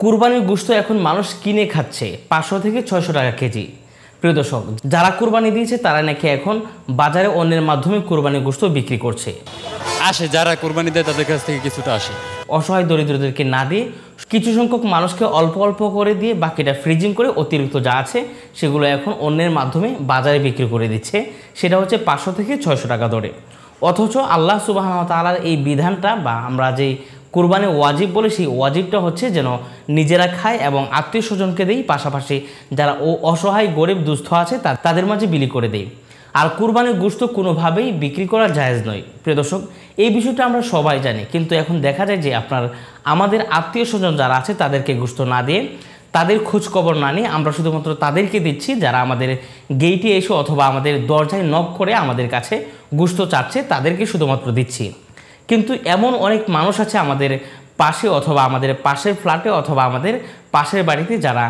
কুরবানির গোশত এখন মানুষ কিনে খাচ্ছে 500 থেকে 600 টাকা কেজি। প্রিয় দর্শক, যারা কুরবানি দিয়েছে তারা নাকি এখন বাজারে অন্যের মাধ্যমে কুরবানির গোশত বিক্রি করছে। আসে যারা কুরবানি দেয় তাদের কাছ থেকে কিছুটা আসে। অসহায় দরিদ্রদেরকে না দিয়ে কিছু সংখ্যক মানুষকে অল্প অল্প করে দিয়ে বাকিটা ফ্রিজিং করে অতিরিক্ত যা আছে সেগুলো এখন অন্যের মাধ্যমে বাজারে বিক্রি করে দিচ্ছে। সেটা হচ্ছে 500 থেকে 600 টাকা দরে। অথচ আল্লাহ সুবহানাহু ওয়া তাআলার এই বিধানটা বা আমরা যে কুরবানি ওয়াজিব বলে সেই ওয়াজিবটা হচ্ছে যেন নিজেরা খায় এবং আত্মীয় স্বজনকে দেই, পাশাপাশি যারা অসহায় গরিব দুস্থ আছে তাদের মাঝে বিলি করে দেই। আর কুরবানির গোশত কোনোভাবেই বিক্রি করা জায়েজ নয়। প্রিয় দর্শক, এই বিষয়টা আমরা সবাই জানি, কিন্তু এখন দেখা যায় যে আমাদের আত্মীয় স্বজন যারা আছে তাদেরকে গোশত না দিয়ে, তাদের খোঁজ খবর না নিয়ে আমরা শুধুমাত্র তাদেরকে দিচ্ছি যারা আমাদের গেইটে এসে অথবা আমাদের দরজায় নক করে আমাদের কাছে গোশত চাচ্ছে, তাদেরকে শুধুমাত্র দিচ্ছি। কিন্তু এমন অনেক মানুষ আছে আমাদের পাশে অথবা আমাদের পাশের ফ্ল্যাটে অথবা আমাদের পাশের বাড়িতে যারা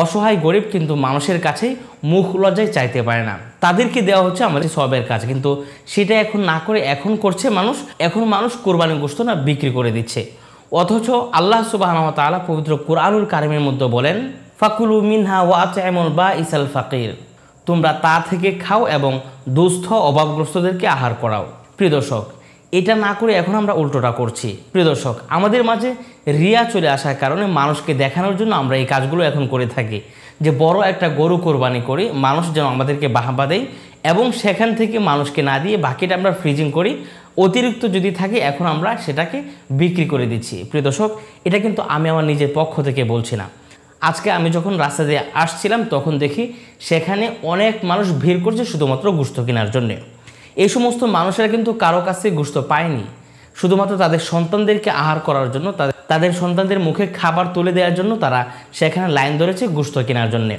অসহায় গরিব, কিন্তু মানুষের কাছেই মুখ লজ্জায় চাইতে পারে না, তাদেরকে দেওয়া হচ্ছে আমাদের সবের কাছে। কিন্তু সেটা এখন না করে এখন করছে মানুষ কোরবানির গোশত না বিক্রি করে দিচ্ছে। অথচ আল্লাহ সুবহানাহু ওয়া তাআলা পবিত্র কুরআনুল কারীমের মধ্যে বলেন, ফাকুলু মিনহা ওয়া আত'ইমুল বাঈসাল ফাকির, তোমরা তা থেকে খাও এবং দুস্থ অভাবগ্রস্তদেরকে আহার করাও। প্রিয় দর্শক, এটা না করে এখন আমরা উল্টোটা করছি। প্রিয় দর্শক, আমাদের মাঝে রিয়া চলে আসার কারণে মানুষকে দেখানোর জন্য আমরা এই কাজগুলো এখন করে থাকি, যে বড় একটা গরু কোরবানি করি, মানুষ যেন আমাদেরকে বাহবা দেয় এবং সেখান থেকে মানুষকে না দিয়ে বাকিটা আমরা ফ্রিজিং করি, অতিরিক্ত যদি থাকে এখন আমরা সেটাকে বিক্রি করে দিচ্ছি। প্রিয় দর্শক, এটা কিন্তু আমি আমার নিজের পক্ষ থেকে বলছি না। আজকে আমি যখন রাস্তা দিয়ে আসছিলাম তখন দেখি সেখানে অনেক মানুষ ভিড় করছে শুধুমাত্র গোশত কেনার জন্যে। এই সমস্ত মানুষেরা কিন্তু কারো কাছে গোশত পায়নি, শুধুমাত্র তাদের সন্তানদেরকে আহার করার জন্য, তাদের সন্তানদের মুখে খাবার তুলে দেওয়ার জন্য তারা সেখানে লাইন ধরেছে গোশত কেনার জন্যে।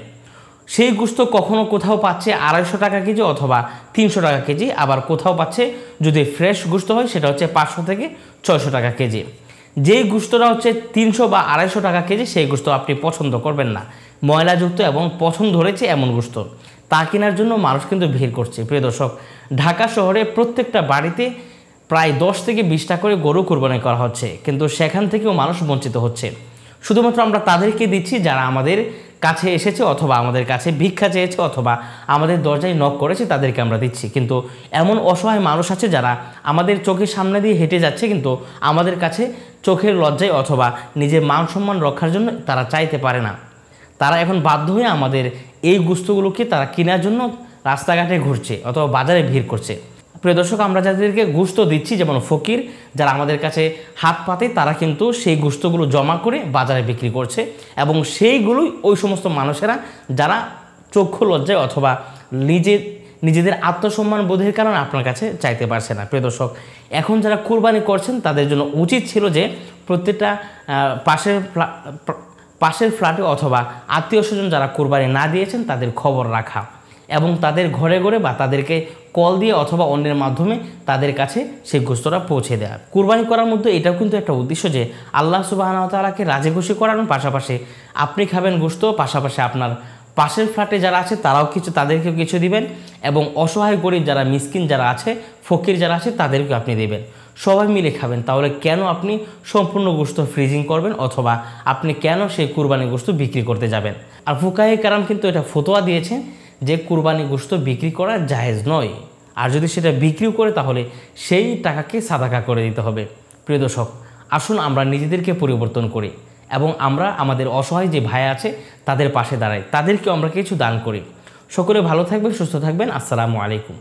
সেই গোশত কখনো কোথাও পাচ্ছে 250 টাকা কেজি অথবা 300 টাকা কেজি, আবার কোথাও পাচ্ছে যদি ফ্রেশ গোশত হয় সেটা হচ্ছে 500 থেকে 600 টাকা কেজি। যেই গোশতটা হচ্ছে 300 বা 250 টাকা কেজি, সেই গোশত আপনি পছন্দ করবেন না, ময়লাযুক্ত এবং পছন্দ ধরেছে এমন গোশত, তা কেনার জন্য মানুষ কিন্তু ভিড় করছে। প্রিয় দর্শক, ঢাকা শহরে প্রত্যেকটা বাড়িতে প্রায় 10 থেকে 20টা করে গরু কোরবানি করা হচ্ছে, কিন্তু সেখান থেকেও মানুষ বঞ্চিত হচ্ছে। শুধুমাত্র আমরা তাদেরকে দিচ্ছি যারা আমাদের কাছে এসেছে অথবা আমাদের কাছে ভিক্ষা চেয়েছে অথবা আমাদের দরজায় নক করেছে, তাদেরকে আমরা দিচ্ছি। কিন্তু এমন অসহায় মানুষ আছে যারা আমাদের চোখের সামনে দিয়ে হেঁটে যাচ্ছে, কিন্তু আমাদের কাছে চোখের লজ্জায় অথবা নিজের মান সম্মান রক্ষার জন্য তারা চাইতে পারে না। তারা এখন বাধ্য হয়ে আমাদের এই গোশতগুলোকে তারা কেনার জন্য রাস্তাঘাটে ঘুরছে অথবা বাজারে ভিড় করছে। প্রিয় দর্শক, আমরা যাদেরকে গোশত দিচ্ছি, যেমন ফকির যারা আমাদের কাছে হাত পাতে, তারা কিন্তু সেই গোশতগুলো জমা করে বাজারে বিক্রি করছে এবং সেইগুলোই ওই সমস্ত মানুষেরা যারা চক্ষু লজ্জায় অথবা নিজেদের আত্মসম্মান বোধের কারণে আপনার কাছে চাইতে পারছে না। প্রিয় দর্শক, এখন যারা কুরবানি করছেন তাদের জন্য উচিত ছিল যে প্রত্যেকটা পাশের ফ্ল্যাটে অথবা আত্মীয় স্বজন যারা কুরবানি না দিয়েছেন তাদের খবর রাখা এবং তাদের ঘরে ঘরে বা তাদেরকে কল দিয়ে অথবা অন্যের মাধ্যমে তাদের কাছে সেই গোশতটা পৌঁছে দেওয়া। কুরবানি করার মধ্যে এটাও কিন্তু একটা উদ্দেশ্য যে আল্লাহ সুবহানাহু ওয়া তাআলাকে রাজি খুশি করানোর পাশাপাশি আপনি খাবেন গোশত, পাশাপাশি আপনার পাশের ফ্ল্যাটে যারা আছে তারাও তাদেরকেও কিছু দিবেন এবং অসহায় গরিব যারা মিসকিন যারা আছে, ফকির যারা আছে তাদেরকেও আপনি দেবেন, সবাই মিলে খাবেন। তাহলে কেন আপনি সম্পূর্ণ গোশত ফ্রিজিং করবেন অথবা আপনি কেন সেই কুরবানি গোশত বিক্রি করতে যাবেন? আর ফুকাহে কেরাম কিন্তু এটা ফতোয়া দিয়েছেন যে কুরবানি গোশত বিক্রি করা জায়েজ নয়, আর যদি সেটা বিক্রিও করে তাহলে সেই টাকাকে সাদাকা করে দিতে হবে। প্রিয় দর্শক, আসুন আমরা নিজেদেরকে পরিবর্তন করি এবং আমরা আমাদের অসহায় যে ভাই আছে তাদের পাশে দাঁড়াই, তাদেরকেও আমরা কিছু দান করি। সকলে ভালো থাকবেন, সুস্থ থাকবেন। আসসালামু আলাইকুম।